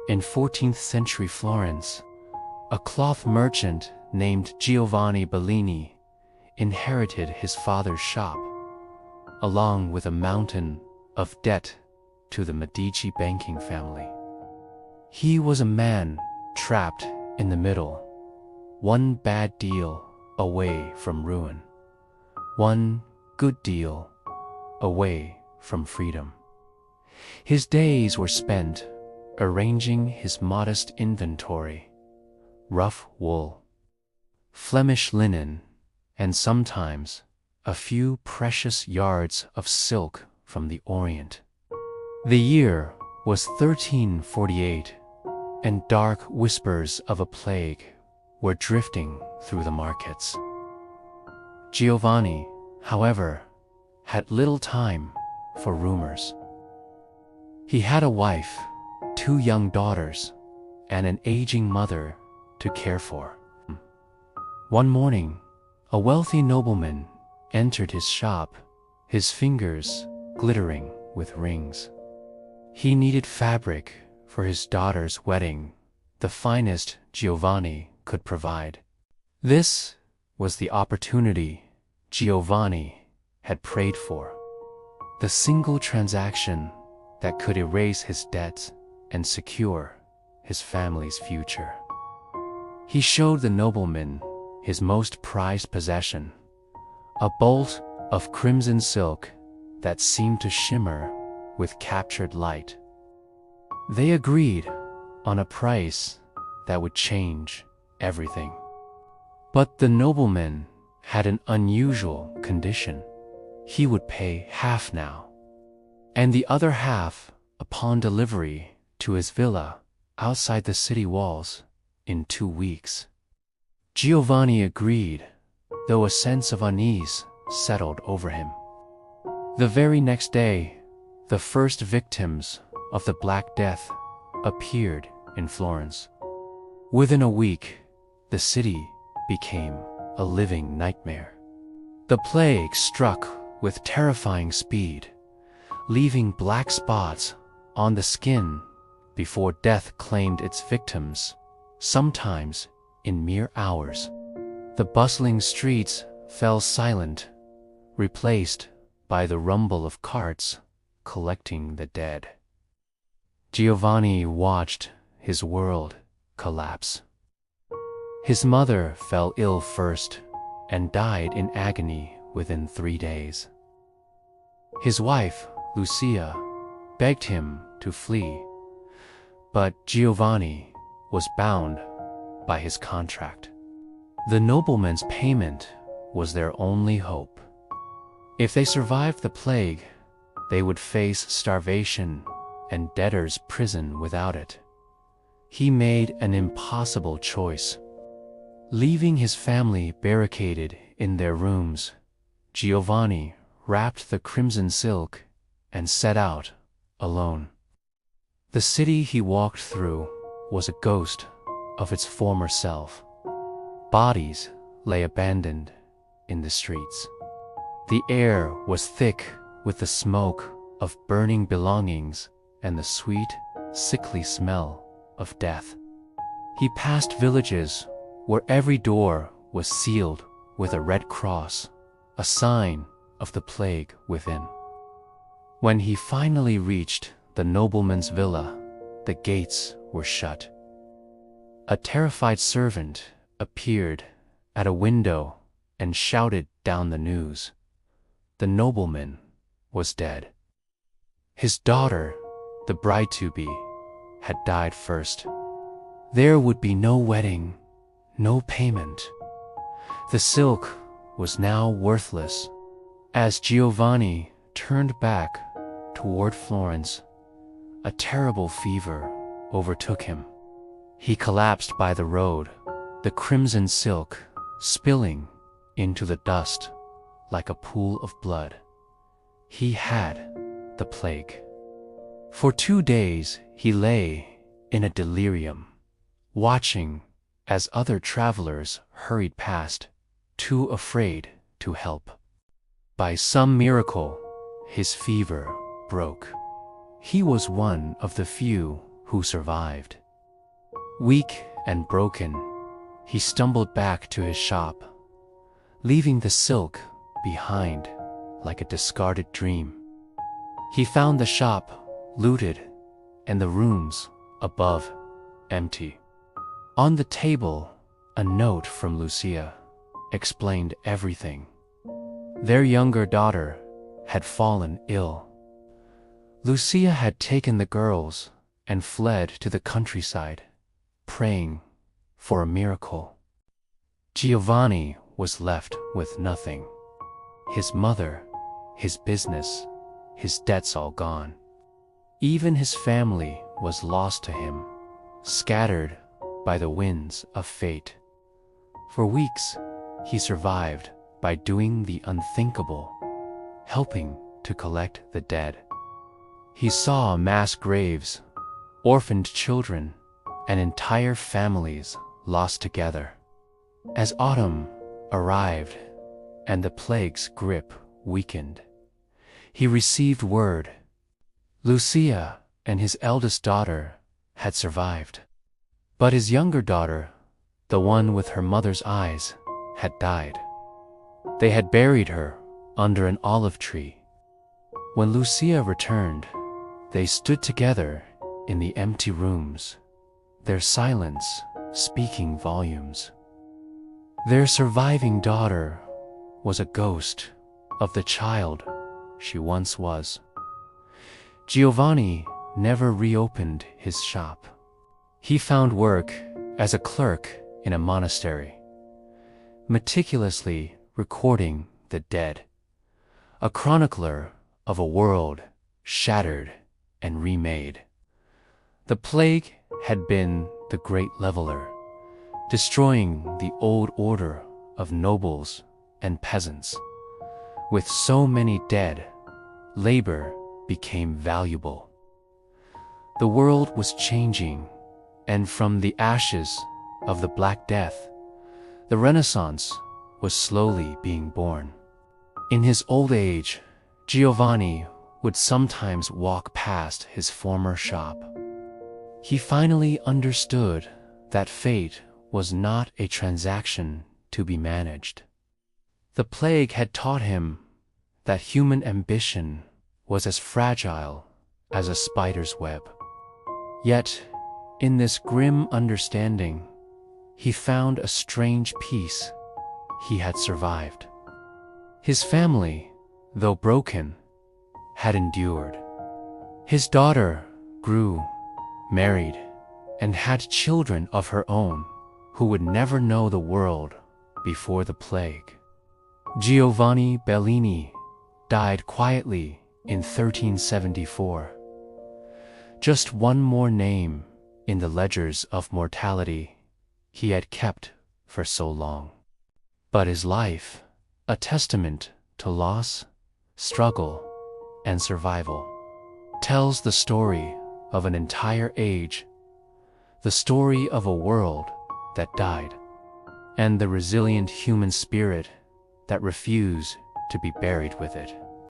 In 14th century Florence, a cloth merchant named Giovanni Bellini inherited his father's shop, along with a mountain of debt to the Medici banking family. He was a man trapped in the middle, one bad deal away from ruin, one good deal away from freedom. His days were spent arranging his modest inventory: rough wool, Flemish linen, and sometimes a few precious yards of silk from the Orient. The year was 1348, and dark whispers of a plague were drifting through the markets. Giovanni, however, had little time for rumors. He had a wife, 2 young daughters, and an aging mother to care for. One morning, a wealthy nobleman entered his shop, his fingers glittering with rings. He needed fabric for his daughter's wedding, the finest Giovanni could provide. This was the opportunity Giovanni had prayed for, the single transaction that could erase his debts and secure his family's future. He showed the nobleman his most prized possession, a bolt of crimson silk that seemed to shimmer with captured light. They agreed on a price that would change everything. But the nobleman had an unusual condition. He would pay half now, and the other half upon delivery to his villa outside the city walls in 2 weeks. Giovanni agreed, though a sense of unease settled over him. The very next day, the first victims of the Black Death appeared in Florence. Within a week, the city became a living nightmare. The plague struck with terrifying speed, leaving black spots on the skin before death claimed its victims, sometimes in mere hours. The bustling streets fell silent, replaced by the rumble of carts collecting the dead. Giovanni watched his world collapse. His mother fell ill first and died in agony within 3 days. His wife, Lucia, begged him to flee, but Giovanni was bound by his contract. The nobleman's payment was their only hope. If they survived the plague, they would face starvation and debtor's prison without it. He made an impossible choice. Leaving his family barricaded in their rooms, Giovanni wrapped the crimson silk and set out alone. The city he walked through was a ghost of its former self. Bodies lay abandoned in the streets. The air was thick with the smoke of burning belongings and the sweet, sickly smell of death. He passed villages where every door was sealed with a red cross, a sign of the plague within. When he finally reached the nobleman's villa, the gates were shut. A terrified servant appeared at a window and shouted down the news. The nobleman was dead. His daughter, the bride-to-be, had died first. There would be no wedding, no payment. The silk was now worthless. As Giovanni turned back toward Florence, a terrible fever overtook him. He collapsed by the road, the crimson silk spilling into the dust like a pool of blood. He had the plague. For 2 days he lay in a delirium, watching as other travelers hurried past, too afraid to help. By some miracle, his fever broke. He was one of the few who survived. Weak and broken, he stumbled back to his shop, leaving the silk behind like a discarded dream. He found the shop looted and the rooms above empty. On the table, a note from Lucia explained everything. Their younger daughter had fallen ill. Lucia had taken the girls and fled to the countryside, praying for a miracle. Giovanni was left with nothing. His mother, his business, his debts all gone. Even his family was lost to him, scattered by the winds of fate. For weeks, he survived by doing the unthinkable, helping to collect the dead. He saw mass graves, orphaned children, and entire families lost together. As autumn arrived and the plague's grip weakened, he received word. Lucia and his eldest daughter had survived. But his younger daughter, the one with her mother's eyes, had died. They had buried her under an olive tree. When Lucia returned, they stood together in the empty rooms, their silence speaking volumes. Their surviving daughter was a ghost of the child she once was. Giovanni never reopened his shop. He found work as a clerk in a monastery, meticulously recording the dead, a chronicler of a world shattered and remade. The plague had been the great leveler, destroying the old order of nobles and peasants. With so many dead, labor became valuable. The world was changing, and from the ashes of the Black Death, the Renaissance was slowly being born. In his old age, Giovanni would sometimes walk past his former shop. He finally understood that fate was not a transaction to be managed. The plague had taught him that human ambition was as fragile as a spider's web. Yet, in this grim understanding, he found a strange peace. He had survived. His family, though broken, had endured. His daughter grew, married, and had children of her own who would never know the world before the plague. Giovanni Bellini died quietly in 1374. Just one more name in the ledgers of mortality he had kept for so long. But his life, a testament to loss, struggle, and survival, tells the story of an entire age, the story of a world that died, and the resilient human spirit that refused to be buried with it.